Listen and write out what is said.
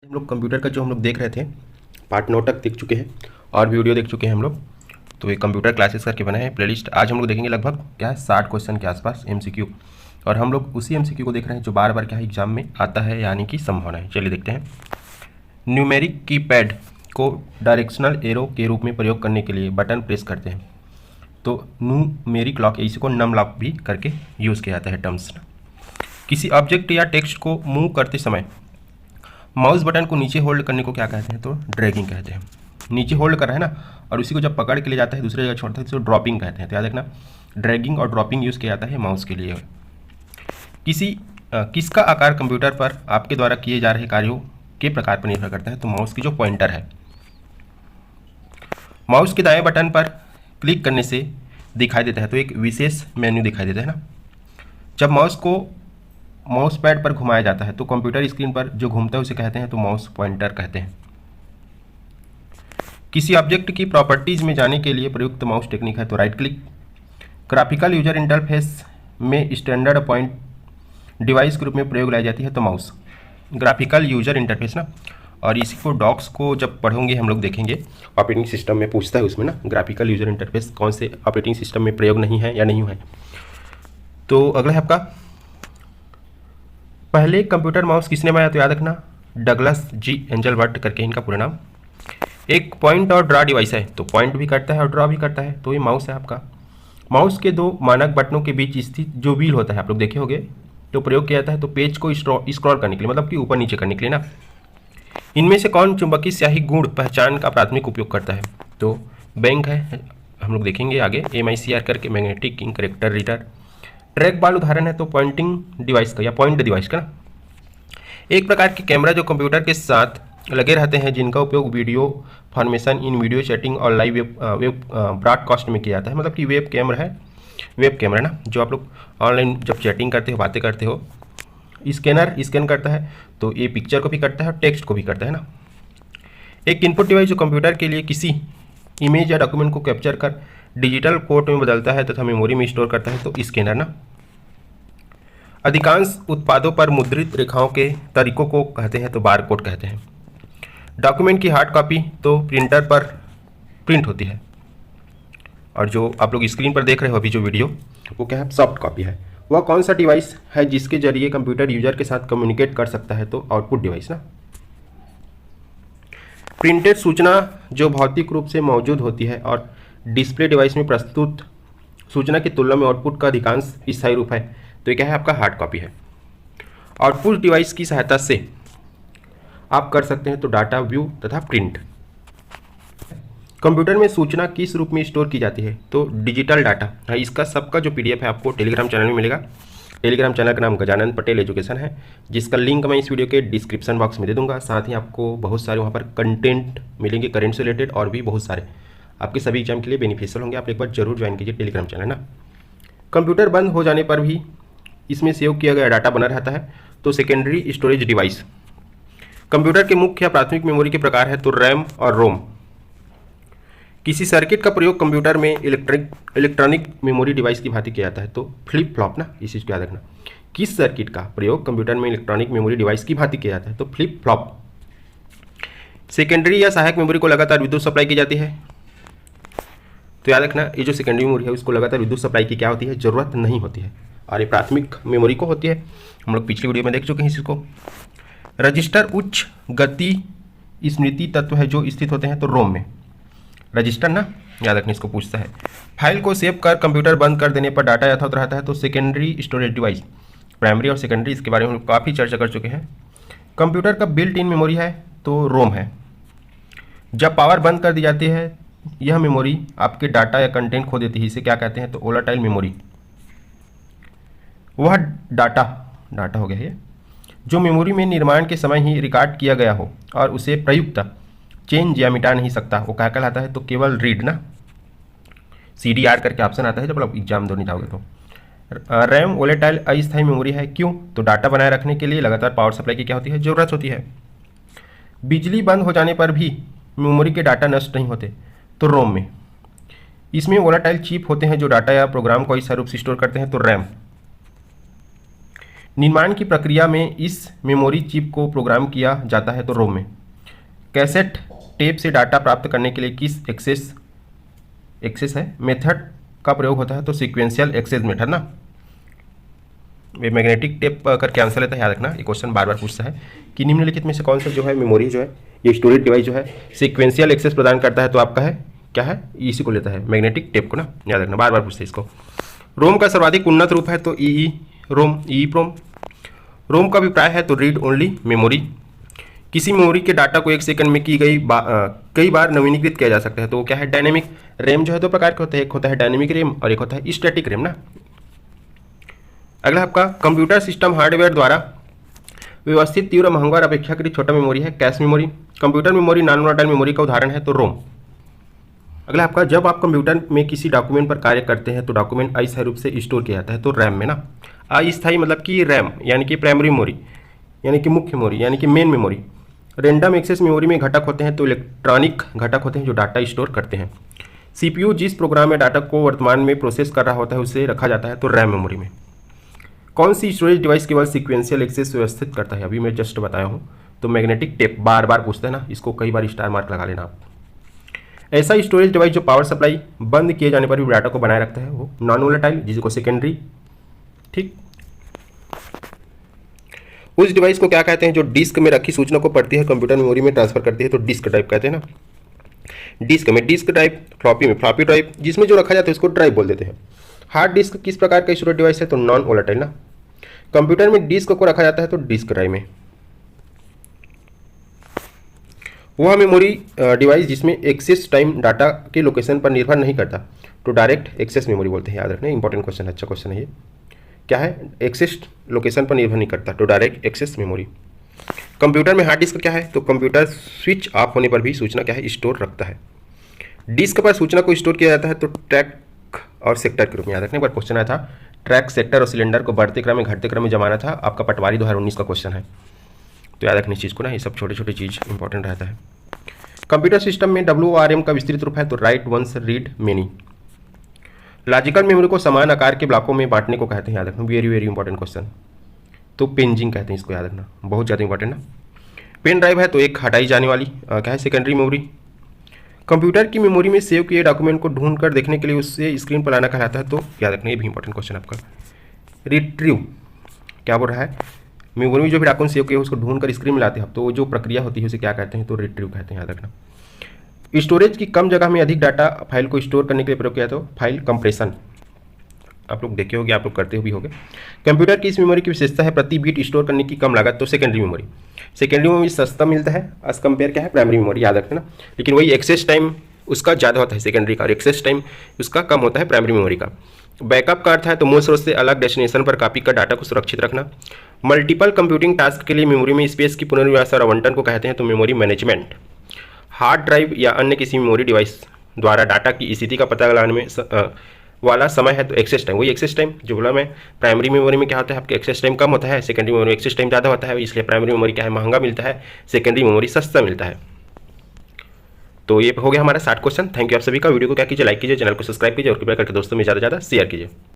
हम लोग कंप्यूटर का जो हम लोग देख रहे थे पार्ट 9 तक देख चुके हैं और वीडियो देख चुके हैं हम लोग। तो ये कंप्यूटर क्लासेस करके बना है प्लेलिस्ट। आज हम लोग देखेंगे लगभग क्या है 60 क्वेश्चन के आसपास एमसीक्यू, और हम लोग उसी एमसीक्यू को देख रहे हैं जो बार बार क्या है एग्जाम में आता है, यानी कि संभावना है। चलिए देखते हैं। न्यूमेरिक कीपैड को डायरेक्शनल एरो के रूप में प्रयोग करने के लिए बटन प्रेस करते हैं तो न्यूमेरिक लॉक, इसी को नम लॉक भी करके यूज़ किया जाता है टर्म्स। किसी ऑब्जेक्ट या टेक्स्ट को मूव करते समय माउस बटन को नीचे होल्ड करने को क्या कहते हैं? तो ड्रैगिंग कहते हैं। नीचे होल्ड कर रहा है ना, और उसी को जब पकड़ के ले जाता है दूसरी जगह छोड़ता है तो ड्रॉपिंग कहते हैं। तो याद रखना, ड्रैगिंग और ड्रॉपिंग यूज़ किया जाता है माउस के लिए। किसका आकार कंप्यूटर पर आपके द्वारा किए जा रहे कार्यों के प्रकार पर निर्भर करता है? तो माउस की जो पॉइंटर है, माउस के दाएं बटन पर क्लिक करने से दिखाई देता है तो एक विशेष मेन्यू दिखाई देता है ना। जब माउस को माउस पैड पर घुमाया जाता है तो कंप्यूटर स्क्रीन पर जो घूमता है उसे कहते हैं तो माउस पॉइंटर कहते हैं। किसी ऑब्जेक्ट की प्रॉपर्टीज में जाने के लिए प्रयुक्त माउस टेक्निक है तो right click. Graphical user interface में स्टैंडर्ड पॉइंट डिवाइस के रूप में प्रयोग लाई जाती है तो माउस। ग्राफिकल यूजर इंटरफेस ना, और इसी को डॉक्स को जब पढ़ोगे हम लोग देखेंगे ऑपरेटिंग सिस्टम में पूछता है उसमें ना, ग्राफिकल यूजर इंटरफेस कौन से ऑपरेटिंग सिस्टम में प्रयोग नहीं है या नहीं है। तो अगला है आपका, पहले कंप्यूटर माउस किसने बनाया? तो याद रखना डगलस जी एंजलबर्ट करके इनका पूरा नाम। एक पॉइंट और ड्रा डिवाइस है तो पॉइंट भी करता है और ड्रा भी करता है, तो ये माउस है आपका। माउस के दो मानक बटनों के बीच स्थित जो व्हील होता है आप लोग देखे होंगे, तो प्रयोग किया जाता है तो पेज को स्क्रॉल करने के लिए, मतलब कि ऊपर नीचे करने के लिए ना। इनमें से कौन चुंबकीय स्याही गुण पहचान का प्राथमिक उपयोग करता है? तो बैंक है, हम लोग देखेंगे आगे, MICR करके magnetic ink character reader. Track ball उदाहरण है तो पॉइंटिंग डिवाइस का या पॉइंट डिवाइस का ना। एक प्रकार के कैमरा जो कंप्यूटर के साथ लगे रहते हैं जिनका उपयोग वीडियो फॉर्मेशन इन वीडियो चैटिंग और लाइव वेब ब्रॉडकास्ट में किया जाता है, मतलब कि वेब कैमरा है, वेब कैमरा ना, जो आप लोग ऑनलाइन जब चैटिंग करते हो बातें करते हो। स्कैनर स्कैन करता है तो ये पिक्चर को भी करता है और टेक्स्ट को भी करता है ना। एक इनपुट डिवाइस जो कंप्यूटर के लिए किसी इमेज या डॉक्यूमेंट को कैप्चर कर डिजिटल कोड में बदलता है तथा मेमोरी में स्टोर करता है तो स्कैनर ना। अधिकांश उत्पादों पर मुद्रित रेखाओं के तरीकों को कहते हैं तो बारकोड कहते हैं। डॉक्यूमेंट की हार्ड कॉपी तो प्रिंटर पर प्रिंट होती है, और जो आप लोग स्क्रीन पर देख रहे हो अभी जो वीडियो, वो क्या है? सॉफ्ट कॉपी है। वह कौन सा डिवाइस है जिसके जरिए कंप्यूटर यूजर के साथ कम्युनिकेट कर सकता है? तो आउटपुट डिवाइस ना। प्रिंटेड सूचना जो भौतिक रूप से मौजूद होती है और डिस्प्ले डिवाइस में प्रस्तुत सूचना की तुलना में आउटपुट का अधिकांश स्थायी रूप है, तो ये क्या है? आपका हार्ड कॉपी है। आउटपुट डिवाइस की सहायता से आप कर सकते हैं तो डाटा व्यू तथा प्रिंट। कंप्यूटर में सूचना किस रूप में स्टोर की जाती है? तो डिजिटल डाटा। हाँ, इसका सबका जो PDF है आपको टेलीग्राम चैनल में मिलेगा। टेलीग्राम चैनल का नाम गजानंद पटेल एजुकेशन है, जिसका लिंक मैं इस वीडियो के डिस्क्रिप्शन बॉक्स में दे दूंगा। साथ ही आपको बहुत सारे वहाँ पर कंटेंट मिलेंगे करेंट से रिलेटेड, और भी बहुत सारे आपके सभी एग्जाम के लिए बेनिफिशियल होंगे। आप एक बार जरूर ज्वाइन कीजिए टेलीग्राम चैनल ना। कंप्यूटर बंद हो जाने पर भी इसमें सेव किया गया डाटा बना रहता है तो सेकेंडरी स्टोरेज डिवाइस। कंप्यूटर के मुख्य या प्राथमिक मेमोरी के प्रकार है तो रैम और रोम। किसी सर्किट का प्रयोग कंप्यूटर में इलेक्ट्रॉनिक मेमोरी डिवाइस की भांति किया जाता है तो फ्लिप फ्लॉप ना, इस चीज़ को याद रखना। किस सर्किट का प्रयोग कंप्यूटर में इलेक्ट्रॉनिक मेमोरी डिवाइस की भांति किया जाता है? तो फ्लिप फ्लॉप। सेकेंडरी या सहायक मेमोरी को लगातार विद्युत सप्लाई की जाती है, तो याद रखना ये जो सेकेंडरी मेमोरी है उसको लगातार विद्युत सप्लाई की क्या होती है? जरूरत नहीं होती है, और ये प्राथमिक मेमोरी को होती है। हम लोग पिछली वीडियो में देख चुके हैं इसको। रजिस्टर उच्च गति स्मृति तत्व है जो स्थित होते हैं तो रोम में। रजिस्टर ना, याद रखना इसको पूछता है। फाइल को सेव कर कंप्यूटर बंद कर देने पर डाटा यथावत रहता है तो सेकेंडरी स्टोरेज डिवाइस। प्राइमरी और सेकेंडरी इसके बारे में हम काफ़ी चर्चा कर चुके हैं। कंप्यूटर का बिल्ट इन मेमोरी है तो रोम है। जब पावर बंद कर दी जाती है यह मेमोरी आपके डाटा या कंटेंट खो देती है, इसे क्या कहते हैं? तो वोलाटाइल मेमोरी। वह डाटा हो गया है जो मेमोरी में निर्माण के समय ही रिकॉर्ड किया गया हो और उसे प्रयुक्त चेंज या मिटा नहीं सकता, वो क्या कहलाता है? तो केवल रीड ना। CDR करके ऑप्शन आता है जब आप एग्जाम दो नहीं जाओगे तो। रैम वोलेटाइल अस्थायी मेमोरी है, क्यों? तो डाटा बनाए रखने के लिए लगातार पावर सप्लाई की क्या होती है? जरूरत होती है। बिजली बंद हो जाने पर भी मेमोरी के डाटा नष्ट नहीं होते तो रोम में। इसमें वोलेटाइल चिप होते हैं जो डाटा या प्रोग्राम को स्थायी रूप से स्टोर करते हैं तो रैम। निर्माण की प्रक्रिया में इस मेमोरी चिप को प्रोग्राम किया जाता है तो रोम में। कैसेट टेप से डाटा प्राप्त करने के लिए किस एक्सेस है मेथड का प्रयोग होता है तो सीक्वेंशियल एक्सेस मेथड ना। ये मैग्नेटिक टेप करके आंसर लेता है, याद रखना। ये क्वेश्चन बार बार पूछता है कि निम्नलिखित में से कौन सा जो है मेमोरी जो है ये स्टोरेज डिवाइस जो है सीक्वेंशियल एक्सेस प्रदान करता है तो आपका है क्या है, इसी को लेता है मैग्नेटिक टेप को ना, याद रखना, बार बार पूछते हैं इसको। रोम का सर्वाधिक उन्नत रूप है तो ईईप्रोम। रोम का अभिप्राय है तो रीड ओनली मेमोरी। किसी मेमोरी के डाटा को 1 सेकंड में की गई कई बार नवीनीकृत किया जा सकता है तो वो क्या है, डायनेमिक। रैम जो है दो प्रकार के होते हैं, एक होता है डायनेमिक रैम और एक होता है स्टैटिक रैम ना। अगला आपका कंप्यूटर सिस्टम हार्डवेयर द्वारा व्यवस्थित तीव्र महंगा और अपेक्षाकृत छोटा मेमोरी है cache memory. Computer memory non volatile memory का उदाहरण है तो रोम। अगला आपका जब आप कंप्यूटर में किसी डॉक्यूमेंट पर कार्य करते हैं तो डॉक्यूमेंट अस्थायी रूप से स्टोर किया जाता है तो रैम में ना। अस्थायी मतलब कि रैम यानी कि प्राइमरी मेमोरी यानी कि मुख्य मेमोरी यानी कि main memory. Random access memory में घटक होते हैं तो इलेक्ट्रॉनिक घटक होते हैं जो डाटा स्टोर करते हैं। सीपीयू जिस प्रोग्राम में डाटा को वर्तमान में प्रोसेस कर रहा होता है उसे रखा जाता है तो रैम मेमोरी में। कौन सी स्टोरेज डिवाइस केवल सीक्वेंशियल एक्सेस व्यवस्थित करता है, अभी मैं जस्ट बताया हूँ तो मैग्नेटिक टेप, बार बार पूछते हैं ना, इसको कई बार स्टार मार्क लगा लेना आप। ऐसा स्टोरेज डिवाइस जो पावर सप्लाई बंद किए जाने पर भी डाटा को बनाए रखता है वो नॉन वोलेटाइल, जिसको सेकेंडरी। ठीक, उस डिवाइस को क्या कहते हैं जो डिस्क में रखी सूचना को पढ़ती है कंप्यूटर मेमोरी में ट्रांसफर करती है तो डिस्क ड्राइव कहते हैं ना। डिस्क में डिस्क ड्राइव, फ्लॉपी में फ्लॉपी ड्राइव, जिसमें जो रखा जाता है उसको ड्राइव बोल देते हैं। हार्ड डिस्क किस प्रकार का स्टोरेज डिवाइस है तो नॉन वोलेटाइल ना। कंप्यूटर में डिस्क को रखा जाता है तो डिस्क ड्राइव में। वह मेमोरी डिवाइस जिसमें एक्सेस टाइम डाटा के लोकेशन पर निर्भर नहीं करता तो डायरेक्ट एक्सेस मेमोरी बोलते हैं, याद रखना, इंपॉर्टेंट क्वेश्चन है, अच्छा क्वेश्चन है ये। क्या है, एक्सेस लोकेशन पर निर्भर नहीं करता तो डायरेक्ट एक्सेस मेमोरी। कंप्यूटर में हार्ड डिस्क क्या है तो कंप्यूटर स्विच ऑफ होने पर भी सूचना क्या है, स्टोर रखता है। डिस्क पर सूचना को स्टोर किया जाता है तो ट्रैक और सेक्टर के रूप में, याद रखने पर क्वेश्चन आया था ट्रैक, सेक्टर और सिलेंडर को बढ़ते क्रम में घटते क्रम में जमाना था, आपका पटवारी 2019 का क्वेश्चन है तो याद रखनी इस चीज़ को ना, ये सब छोटे छोटे चीज़ इंपॉर्टेंट रहता है। कंप्यूटर सिस्टम में WORM का विस्तृत रूप है तो write once read many. Logical memory को समान आकार के ब्लॉकों में बांटने को कहते हैं, याद रखना, वेरी वेरी इंपॉर्टेंट क्वेश्चन, तो पेंजिंग कहते हैं इसको, याद रखना, बहुत ज़्यादा इंपॉर्टेंट ना। पेन ड्राइव है तो एक हटाई जाने वाली क्या है, सेकेंडरी मेमोरी। कंप्यूटर की मेमोरी में सेव किए डॉक्यूमेंट को ढूंढ कर देखने के लिए उससे स्क्रीन पर लाना कहलाता है तो याद रखना, ये भी इंपॉर्टेंट क्वेश्चन आपका। रिट्रीव क्या बोल रहा है, मेमोरी में जो भी डॉक्यूमेंट सेव किए उसको ढूंढ कर स्क्रीन में लाते हैं तो वो जो प्रक्रिया होती है उसे क्या कहते हैं तो रिट्रीव कहते हैं, याद रखना। स्टोरेज की कम जगह में अधिक डाटा फाइल को स्टोर करने के लिए प्रयोग किया तो फाइल कंप्रेशन, आप लोग देखे होंगे, आप लोग करते भी होंगे। कंप्यूटर की इस मेमोरी की विशेषता है प्रति बीट स्टोर करने की कम लागत तो सेकेंडरी मेमोरी। सेकेंडरी मेमोरी सस्ता मिलता है एज कंपेयर क्या है प्राइमरी मेमोरी, याद रखना, लेकिन वही एक्सेस टाइम उसका ज़्यादा होता है सेकेंडरी का और एक्सेस टाइम उसका कम होता है प्राइमरी मेमोरी का। बैकअप का अर्थ है तो मूल स्रोत से अलग डेस्टिनेशन पर कॉपी कर डाटा को सुरक्षित रखना। मल्टीपल कंप्यूटिंग टास्क के लिए मेमोरी में स्पेस की पुनर्व्यवस्था और आवंटन को कहते हैं तो मेमोरी मैनेजमेंट। हार्ड ड्राइव या अन्य किसी मेमोरी डिवाइस द्वारा डाटा की स्थिति का पता लगाने में वाला समय है तो एक्सेस टाइम, वही एक्सेस टाइम जो बोला मैं। प्राइमरी मेमोरी में क्या होता है आपके एक्सेस टाइम कम होता है, सेकेंडरी मेमोरी में एक्सेस टाइम ज़्यादा होता है, इसलिए प्राइमरी मेमोरी क्या है महंगा मिलता है, सेकेंडरी मेमोरी सस्ता मिलता है। तो ये हो गया हमारा 60 क्वेश्चन। थैंक यू आप सभी का। वीडियो को क्या कीजिए, लाइक कीजिए, चैनल को सब्सक्राइब कीजिए और कृपया करके दोस्तों में ज़्यादा से ज़्यादा शेयर कीजिए।